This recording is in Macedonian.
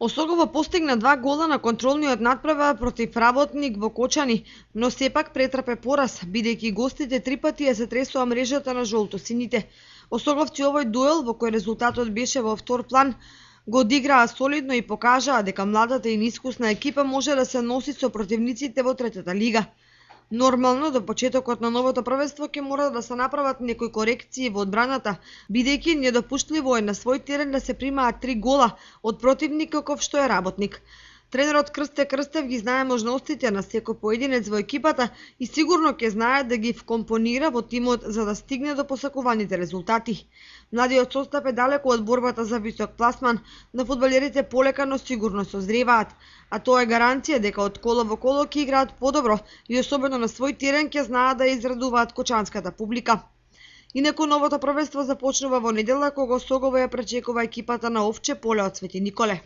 Осогово постигна 2 гола на контролниот надправа против Работник во Кочани, но сепак претрпе пораз, бидејќи гостите 3 пати ја се тресоа мрежата на жолтосините. Осоговци овој дуел, во кој резултатот беше во втор план, го одиграа солидно и покажаа дека младата и неискусна екипа може да се носи со противниците во третата лига. Нормално, до почетокот на новото првенство ќе мора да се направат некои корекции во одбраната, бидејќи недопуштливо е на свој терен да се примаат 3 гола од противник каков што е Работник. Тренерот Крсте Крстев ги знае можностите на секој поединец во екипата и сигурно ќе знае да ги вкомпонира во тимот за да стигне до посакуваните резултати. Младиот состав е далеко од борбата за висок пласман, но фудбалерите полека но сигурно созреваат, а тоа е гаранција дека од коло во коло ќе играат подобро и особено на свој терен ќе знаат да израдуваат кочанската публика. Инаку новото првенство започнува во недела кога Осогово ја пречекува екипата на Овче поле од Свети Николе.